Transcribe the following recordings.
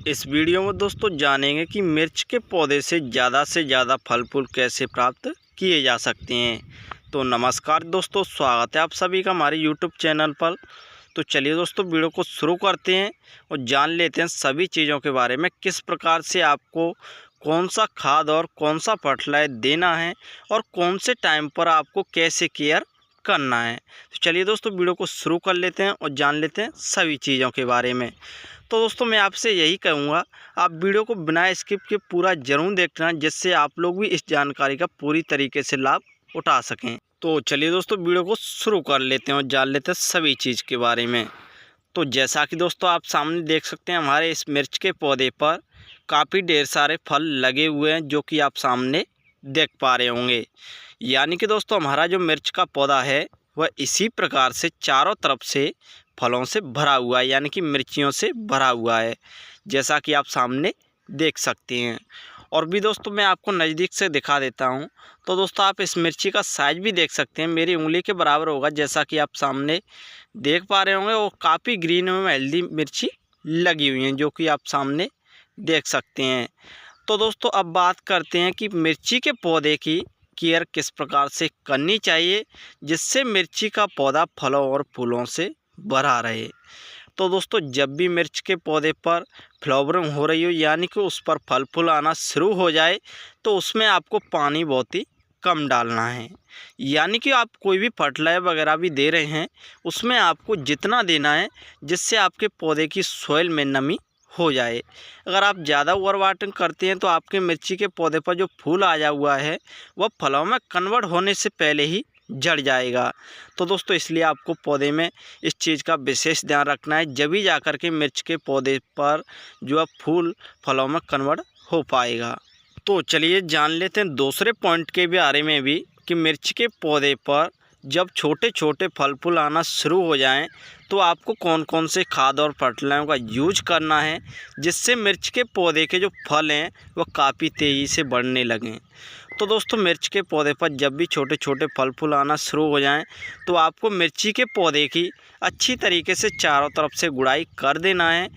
इस वीडियो में दोस्तों जानेंगे कि मिर्च के पौधे से ज़्यादा फल फूल कैसे प्राप्त किए जा सकते हैं। तो नमस्कार दोस्तों, स्वागत है आप सभी का हमारे यूट्यूब चैनल पर। तो चलिए दोस्तों वीडियो को शुरू करते हैं और जान लेते हैं सभी चीज़ों के बारे में, किस प्रकार से आपको कौन सा खाद और कौन सा फर्टिलाइजर देना है और कौन से टाइम पर आपको कैसे केयर करना है। तो चलिए दोस्तों वीडियो को शुरू कर लेते हैं और जान लेते हैं सभी चीज़ों के बारे में। तो दोस्तों मैं आपसे यही कहूँगा, आप वीडियो को बिना स्किप के पूरा ज़रूर देखना, जिससे आप लोग भी इस जानकारी का पूरी तरीके से लाभ उठा सकें। तो चलिए दोस्तों वीडियो को शुरू कर लेते हैं और जान लेते हैं सभी चीज़ के बारे में। तो जैसा कि दोस्तों आप सामने देख सकते हैं, हमारे इस मिर्च के पौधे पर काफ़ी ढेर सारे फल लगे हुए हैं, जो कि आप सामने देख पा रहे होंगे। यानी कि दोस्तों हमारा जो मिर्च का पौधा है वह इसी प्रकार से चारों तरफ से फलों से भरा हुआ है, यानी कि मिर्चियों से भरा हुआ है, जैसा कि आप सामने देख सकते हैं। और भी दोस्तों मैं आपको नज़दीक से दिखा देता हूं। तो दोस्तों आप इस मिर्ची का साइज़ भी देख सकते हैं, मेरी उंगली के बराबर होगा, जैसा कि आप सामने देख पा रहे होंगे। और काफ़ी ग्रीन एवं हेल्दी मिर्ची लगी हुई हैं, जो कि आप सामने देख सकते हैं। तो दोस्तों अब बात करते हैं कि मिर्ची के पौधे की केयर किस प्रकार से करनी चाहिए, जिससे मिर्ची का पौधा फलों और फूलों से भरा रहे। तो दोस्तों जब भी मिर्च के पौधे पर फ्लावरिंग हो रही हो, यानी कि उस पर फल फूल आना शुरू हो जाए, तो उसमें आपको पानी बहुत ही कम डालना है। यानी कि आप कोई भी फर्टिलाइजर वगैरह भी दे रहे हैं, उसमें आपको जितना देना है जिससे आपके पौधे की सॉइल में नमी हो जाए। अगर आप ज़्यादा ओवर वाटरिंग करते हैं तो आपके मिर्ची के पौधे पर जो फूल आया हुआ है वह फलों में कन्वर्ट होने से पहले ही झड़ जाएगा। तो दोस्तों इसलिए आपको पौधे में इस चीज़ का विशेष ध्यान रखना है, जब ही जाकर के मिर्च के पौधे पर जो है फूल फलों में कन्वर्ट हो पाएगा। तो चलिए जान लेते हैं दूसरे पॉइंट के बारे में भी, कि मिर्च के पौधे पर जब छोटे छोटे फल फूल आना शुरू हो जाएं, तो आपको कौन कौन से खाद और फर्टिलाइजर का यूज करना है, जिससे मिर्च के पौधे के जो फल हैं वह काफ़ी तेज़ी से बढ़ने लगें। तो दोस्तों मिर्च के पौधे पर जब भी छोटे छोटे फल फूल आना शुरू हो जाएं, तो आपको मिर्ची के पौधे की अच्छी तरीके से चारों तरफ से गुड़ाई कर देना है।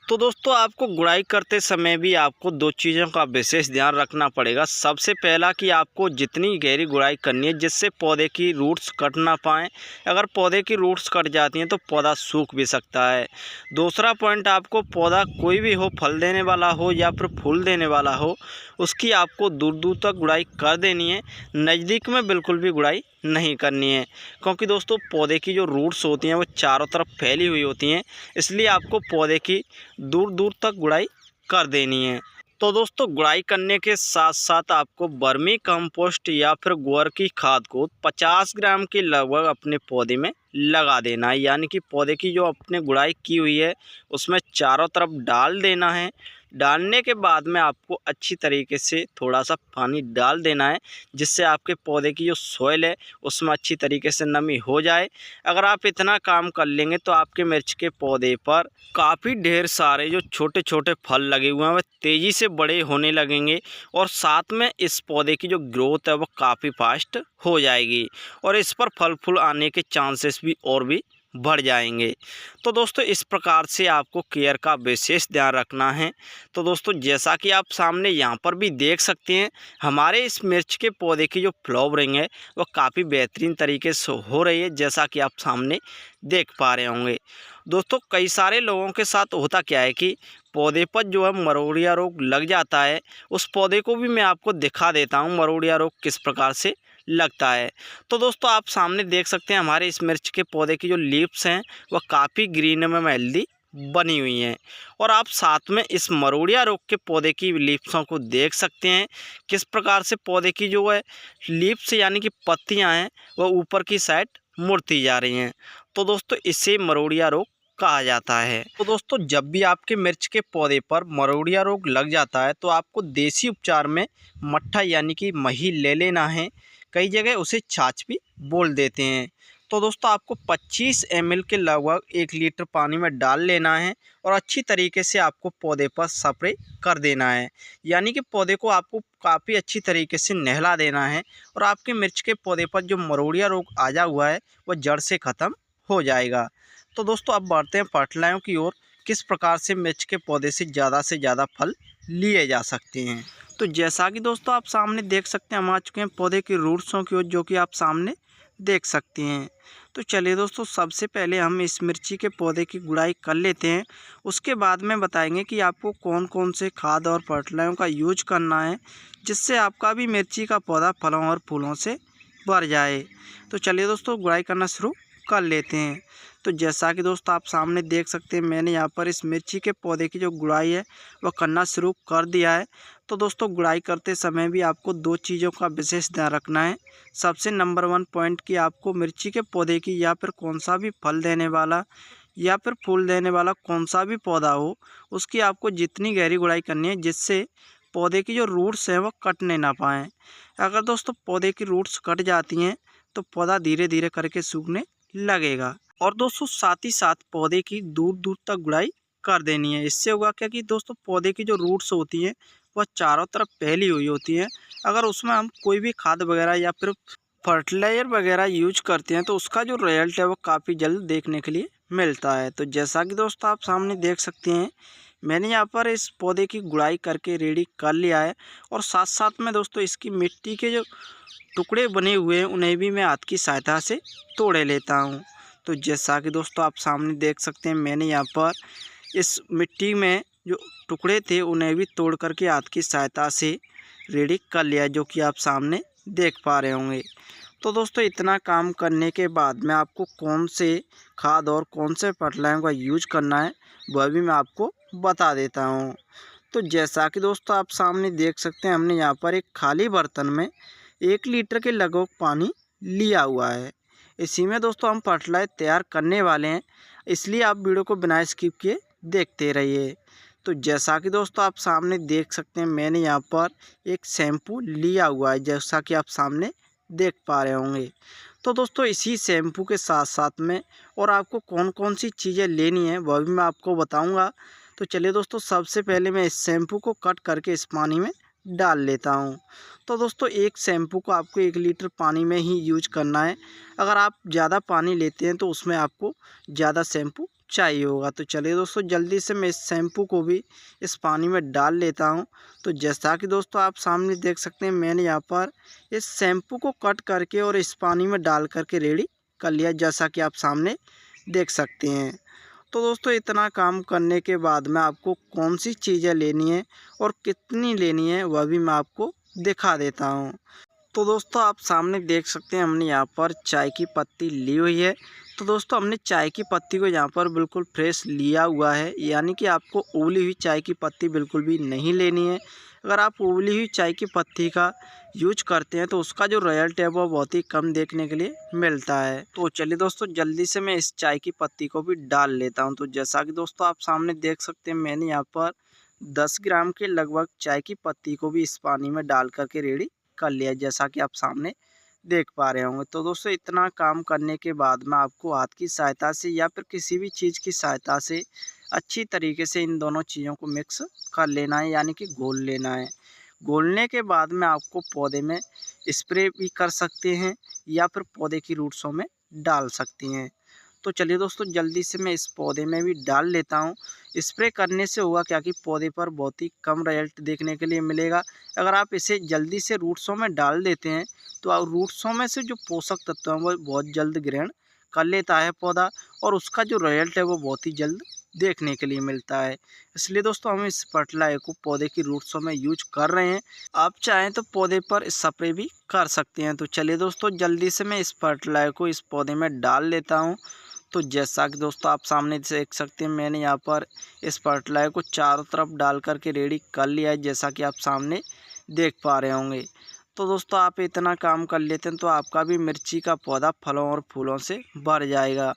तो दोस्तों आपको गुड़ाई करते समय भी आपको दो चीज़ों का विशेष ध्यान रखना पड़ेगा। सबसे पहला कि आपको जितनी गहरी गुड़ाई करनी है जिससे पौधे की रूट्स कट ना पाएँ। अगर पौधे की रूट्स कट जाती हैं तो पौधा सूख भी सकता है। दूसरा पॉइंट, आपको पौधा कोई भी हो, फल देने वाला हो या फिर फूल देने वाला हो, उसकी आपको दूर दूर तक गुड़ाई कर देनी है। नज़दीक में बिल्कुल भी गुड़ाई नहीं करनी है, क्योंकि दोस्तों पौधे की जो रूट्स होती हैं वो चारों तरफ फैली हुई होती हैं, इसलिए आपको पौधे की दूर दूर तक गुड़ाई कर देनी है। तो दोस्तों गुड़ाई करने के साथ साथ आपको वर्मी कंपोस्ट या फिर गोबर की खाद को 50 ग्राम के लगभग अपने पौधे में लगा देना है। यानी कि पौधे की जो आपने गुड़ाई की हुई है उसमें चारों तरफ डाल देना है। डालने के बाद में आपको अच्छी तरीके से थोड़ा सा पानी डाल देना है, जिससे आपके पौधे की जो सॉइल है उसमें अच्छी तरीके से नमी हो जाए। अगर आप इतना काम कर लेंगे तो आपके मिर्च के पौधे पर काफ़ी ढेर सारे जो छोटे छोटे फल लगे हुए हैं वह तेज़ी से बड़े होने लगेंगे, और साथ में इस पौधे की जो ग्रोथ है वो काफ़ी फास्ट हो जाएगी, और इस पर फल फूल आने के चांसेस भी और भी बढ़ जाएंगे। तो दोस्तों इस प्रकार से आपको केयर का विशेष ध्यान रखना है। तो दोस्तों जैसा कि आप सामने यहाँ पर भी देख सकते हैं, हमारे इस मिर्च के पौधे की जो फ्लावरिंग है वह काफ़ी बेहतरीन तरीके से हो रही है, जैसा कि आप सामने देख पा रहे होंगे। दोस्तों कई सारे लोगों के साथ होता क्या है कि पौधे पर जो है मरोड़िया रोग लग जाता है। उस पौधे को भी मैं आपको दिखा देता हूँ मरोड़िया रोग किस प्रकार से लगता है। तो दोस्तों आप सामने देख सकते हैं, हमारे इस मिर्च के पौधे की जो लीव्स हैं वह काफ़ी ग्रीन में हेल्दी बनी हुई हैं, और आप साथ में इस मरोड़िया रोग के पौधे की लीव्सों को देख सकते हैं, किस प्रकार से पौधे की जो है लीव्स यानी कि पत्तियां हैं वह ऊपर की साइड मुड़ती जा रही हैं। तो दोस्तों इसे मरोड़िया रोग कहा जाता है। तो दोस्तों जब भी आपके मिर्च के पौधे पर मरोड़िया रोग लग जाता है तो आपको देसी उपचार में मट्ठा यानी कि मही ले लेना है। कई जगह उसे छाछ भी बोल देते हैं। तो दोस्तों आपको 25 ml के लगभग 1 लीटर पानी में डाल लेना है, और अच्छी तरीके से आपको पौधे पर स्प्रे कर देना है। यानी कि पौधे को आपको काफ़ी अच्छी तरीके से नहला देना है, और आपके मिर्च के पौधे पर जो मरोड़िया रोग आया हुआ है वह जड़ से ख़त्म हो जाएगा। तो दोस्तों अब बढ़ते हैं फर्टिलाइजरों की ओर, किस प्रकार से मिर्च के पौधे से ज़्यादा फल लिए जा सकते हैं। तो जैसा कि दोस्तों आप सामने देख सकते हैं, हम आ चुके हैं पौधे की रूट्सों की ओर, जो कि आप सामने देख सकते हैं। तो चलिए दोस्तों, सबसे पहले हम इस मिर्ची के पौधे की गुड़ाई कर लेते हैं। उसके बाद में बताएंगे कि आपको कौन कौन से खाद और फर्टिलाइजरों का यूज करना है, जिससे आपका भी मिर्ची का पौधा फलों और फूलों से भर जाए। तो चलिए दोस्तों, गुड़ाई करना शुरू कर लेते हैं। तो जैसा कि दोस्तों आप सामने देख सकते हैं, मैंने यहाँ पर इस मिर्ची के पौधे की जो गुड़ाई है वह करना शुरू कर दिया है। तो दोस्तों, गुड़ाई करते समय भी आपको दो चीज़ों का विशेष ध्यान रखना है। सबसे नंबर 1 पॉइंट कि आपको मिर्ची के पौधे की या फिर कौन सा भी फल देने वाला या फिर फूल देने वाला कौन सा भी पौधा हो, उसकी आपको जितनी गहरी गुड़ाई करनी है, जिससे पौधे की जो रूट्स हैं वह कटने ना पाएँ। अगर दोस्तों पौधे की रूट्स कट जाती हैं तो पौधा धीरे धीरे करके सूखने लगेगा। और दोस्तों साथ ही साथ पौधे की दूर दूर तक गुड़ाई कर देनी है। इससे होगा क्या कि दोस्तों पौधे की जो रूट्स होती हैं वह चारों तरफ फैली हुई होती हैं। अगर उसमें हम कोई भी खाद वगैरह या फिर फर्टिलाइज़र वगैरह यूज करते हैं तो उसका जो रिजल्ट है वो काफ़ी जल्द देखने के लिए मिलता है। तो जैसा कि दोस्तों आप सामने देख सकते हैं, मैंने यहाँ पर इस पौधे की गुड़ाई करके रेडी कर लिया है। और साथ साथ में दोस्तों इसकी मिट्टी के जो टुकड़े बने हुए हैं उन्हें भी मैं हाथ की सहायता से तोड़े लेता हूँ। तो जैसा कि दोस्तों आप सामने देख सकते हैं, मैंने यहाँ पर इस मिट्टी में जो टुकड़े थे उन्हें भी तोड़ करके हाथ की सहायता से रेडी कर लिया, जो कि आप सामने देख पा रहे होंगे। तो दोस्तों इतना काम करने के बाद में आपको कौन से खाद और कौन से फर्टिलाइजर का यूज करना है वह भी मैं आपको बता देता हूँ। तो जैसा कि दोस्तों आप सामने देख सकते हैं, हमने यहाँ पर एक खाली बर्तन में 1 लीटर के लगभग पानी लिया हुआ है। इसी में दोस्तों हम फर्टिलाइजर तैयार करने वाले हैं, इसलिए आप वीडियो को बिना स्किप किए देखते रहिए। तो जैसा कि दोस्तों आप सामने देख सकते हैं, मैंने यहाँ पर एक शैम्पू लिया हुआ है, जैसा कि आप सामने देख पा रहे होंगे। तो दोस्तों इसी शैम्पू के साथ साथ में और आपको कौन कौन सी चीज़ें लेनी है वह भी मैं आपको बताऊँगा। तो चलिए दोस्तों, सबसे पहले मैं इस शैम्पू को कट करके इस पानी में डाल लेता हूँ। तो दोस्तों एक शैम्पू को आपको 1 लीटर पानी में ही यूज करना है। अगर आप ज़्यादा पानी लेते हैं तो उसमें आपको ज़्यादा शैम्पू चाहिए होगा। तो चलिए दोस्तों, जल्दी से मैं इस शैम्पू को भी इस पानी में डाल लेता हूँ। तो जैसा कि दोस्तों आप सामने देख सकते हैं, मैंने यहाँ पर इस शैम्पू को कट करके और इस पानी में डाल करके रेडी कर लिया, जैसा कि आप सामने देख सकते हैं। तो दोस्तों इतना काम करने के बाद में आपको कौन सी चीज़ें लेनी है और कितनी लेनी है वह भी मैं आपको दिखा देता हूँ। तो दोस्तों आप सामने देख सकते हैं, हमने यहाँ पर चाय की पत्ती ली हुई है। तो दोस्तों हमने चाय की पत्ती को यहाँ पर बिल्कुल फ्रेश लिया हुआ है, यानी कि आपको उबली हुई चाय की पत्ती बिल्कुल भी नहीं लेनी है। अगर आप उबली हुई चाय की पत्ती का यूज करते हैं तो उसका जो रिजल्ट है वो बहुत ही कम देखने के लिए मिलता है। तो चलिए दोस्तों, जल्दी से मैं इस चाय की पत्ती को भी डाल लेता हूँ। तो जैसा कि दोस्तों आप सामने देख सकते हैं, मैंने यहाँ पर 10 ग्राम के लगभग चाय की पत्ती को भी इस पानी में डाल करके रेडी कर लिया, जैसा कि आप सामने देख पा रहे होंगे। तो दोस्तों इतना काम करने के बाद में आपको हाथ की सहायता से या फिर किसी भी चीज़ की सहायता से अच्छी तरीके से इन दोनों चीज़ों को मिक्स कर लेना है, यानी कि घोल लेना है। घोलने के बाद में आपको पौधे में स्प्रे भी कर सकते हैं या फिर पौधे की रूट्सों में डाल सकती हैं। तो चलिए दोस्तों, जल्दी से मैं इस पौधे में भी डाल लेता हूँ। स्प्रे करने से होगा क्या कि पौधे पर बहुत ही कम रिजल्ट देखने के लिए मिलेगा। अगर आप इसे जल्दी से रूट्सों में डाल देते हैं तो रूट्सों में से जो पोषक तत्व हैं वो बहुत जल्द ग्रहण कर लेता है पौधा, और उसका जो रिजल्ट है वो बहुत ही जल्द देखने के लिए मिलता है। इसलिए दोस्तों हम इस फर्टिलाइजर को पौधे की रूट्सों में यूज कर रहे हैं। आप चाहें तो पौधे पर स्प्रे भी कर सकते हैं। तो चलिए दोस्तों, जल्दी से मैं इस फर्टिलाइजर को इस पौधे में डाल लेता हूँ। तो जैसा कि दोस्तों आप सामने देख सकते हैं, मैंने यहाँ पर इस फर्टिलाइजर को चारों तरफ डाल करके रेडी कर लिया है, जैसा कि आप सामने देख पा रहे होंगे। तो दोस्तों आप इतना काम कर लेते हैं तो आपका भी मिर्ची का पौधा फलों और फूलों से भर जाएगा।